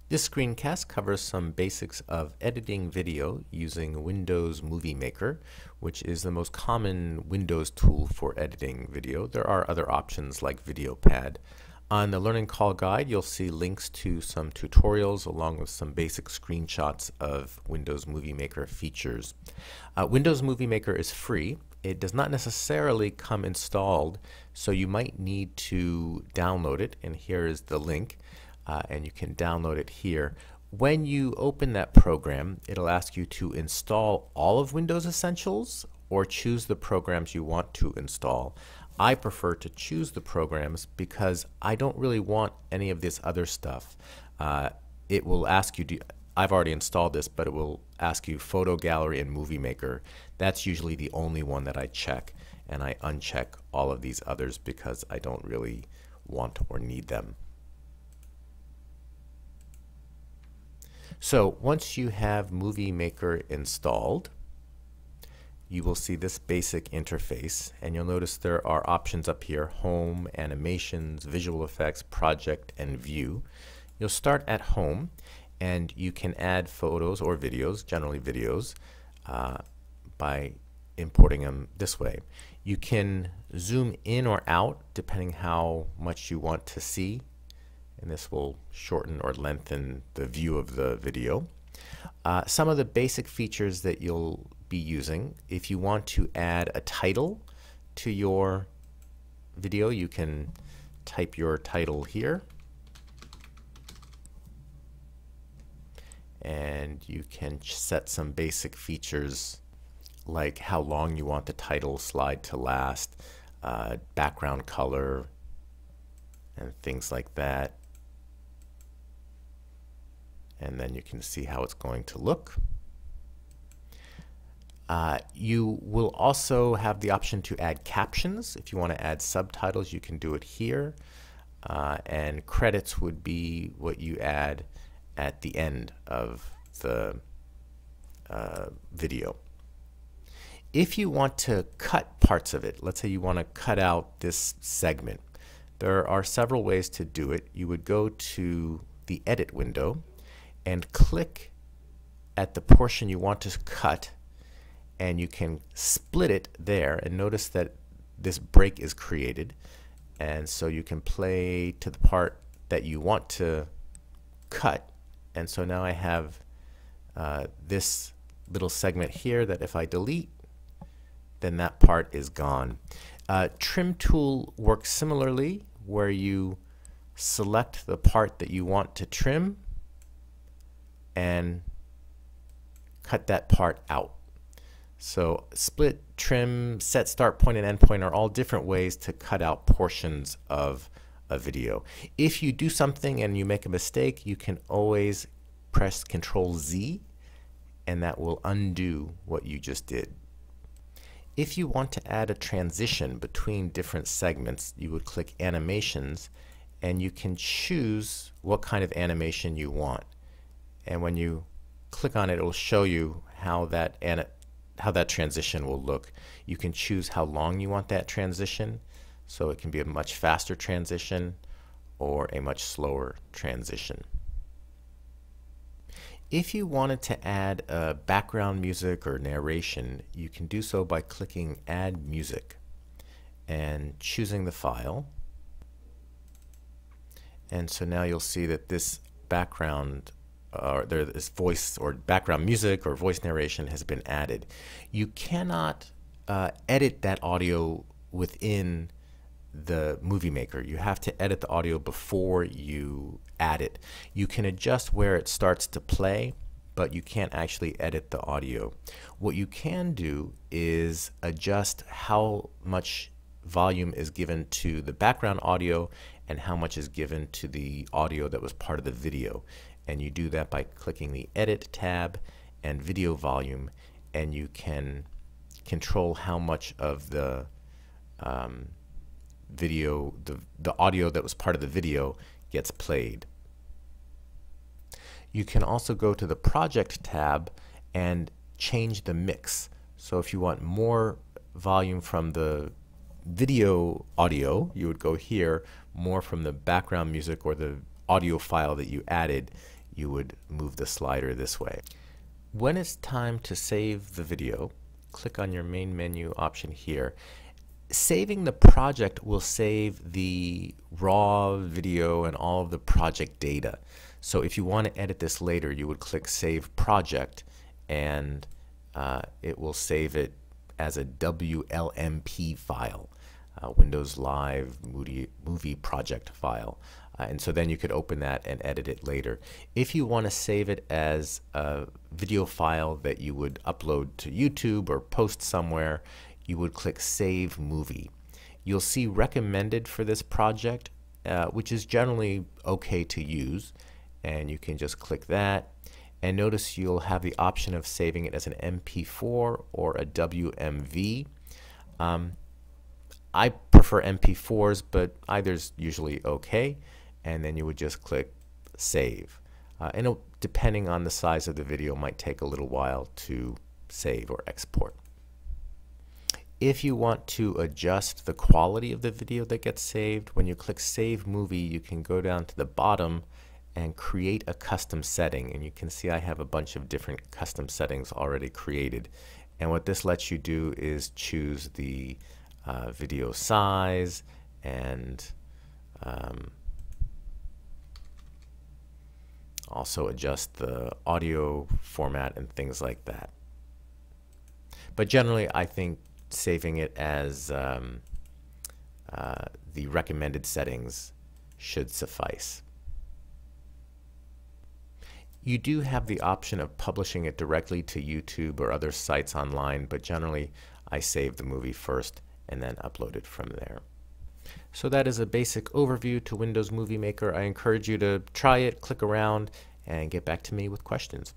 This screencast covers some basics of editing video using Windows Movie Maker, which is the most common Windows tool for editing video. There are other options like VideoPad. On the Learning Call Guide, you'll see links to some tutorials along with some basic screenshots of Windows Movie Maker features. Windows Movie Maker is free. It does not necessarily come installed, so you might need to download it, and here is the link. And you can download it here. When you open that program, it'll ask you to install all of Windows Essentials or choose the programs you want to install. I prefer to choose the programs because I don't really want any of this other stuff. It will ask you, I've already installed this, but it will ask you Photo Gallery and Movie Maker. That's usually the only one that I check, and I uncheck all of these others because I don't really want or need them. So once you have Movie Maker installed, you will see this basic interface, and you'll notice there are options up here: Home, Animations, Visual Effects, Project, and View. You'll start at Home, and you can add photos or videos, generally videos, by importing them this way. You can zoom in or out depending how much you want to see, and this will shorten or lengthen the view of the video. Some of the basic features that you'll be using: if you want to add a title to your video, you can type your title here, and you can set some basic features like how long you want the title slide to last, background color, and things like that. And then you can see how it's going to look. You will also have the option to add captions. If you want to add subtitles, you can do it here. And credits would be what you add at the end of the video. If you want to cut parts of it, let's say you want to cut out this segment, there are several ways to do it. You would go to the Edit window and click at the portion you want to cut, and you can split it there, and notice that this break is created, and so you can play to the part that you want to cut. And so now I have this little segment here that if I delete, then that part is gone. Trim tool works similarly, where you select the part that you want to trim and cut that part out. So split, trim, set start point, and end point are all different ways to cut out portions of a video. If you do something and you make a mistake, you can always press Control Z, and that will undo what you just did. If you want to add a transition between different segments, you would click Animations, and you can choose what kind of animation you want. And when you click on it, it will show you how that transition will look. You can choose how long you want that transition, so it can be a much faster transition or a much slower transition. If you wanted to add background music or narration, you can do so by clicking Add Music and choosing the file. And so now you'll see that this background this voice or background music or voice narration has been added. You cannot edit that audio within the Movie Maker. You have to edit the audio before you add it. You can adjust where it starts to play, but you can't actually edit the audio. What you can do is adjust how much volume is given to the background audio and how much is given to the audio that was part of the video. And you do that by clicking the Edit tab and Video Volume, and you can control how much of the video, the audio that was part of the video gets played. You can also go to the Project tab and change the mix. So if you want more volume from the video audio, you would go here. More from the background music or the audio file that you added, you would move the slider this way. When it's time to save the video, click on your main menu option here. Saving the project will save the raw video and all of the project data. So if you want to edit this later, you would click Save Project, and it will save it as a WLMP file, Windows Live Movie Project file. And so then you could open that and edit it later. If you want to save it as a video file that you would upload to YouTube or post somewhere, you would click Save Movie. You'll see recommended for this project, which is generally okay to use, and you can just click that. And notice you'll have the option of saving it as an MP4 or a WMV. I prefer MP4s, but either's usually okay. And then you would just click Save. And depending on the size of the video, might take a little while to save or export. If you want to adjust the quality of the video that gets saved, when you click Save Movie, you can go down to the bottom and create a custom setting. And you can see I have a bunch of different custom settings already created. And what this lets you do is choose the video size and also adjust the audio format and things like that. But generally, I think saving it as the recommended settings should suffice. You do have the option of publishing it directly to YouTube or other sites online, but generally I save the movie first and then upload it from there. So that is a basic overview to Windows Movie Maker. I encourage you to try it, click around, and get back to me with questions.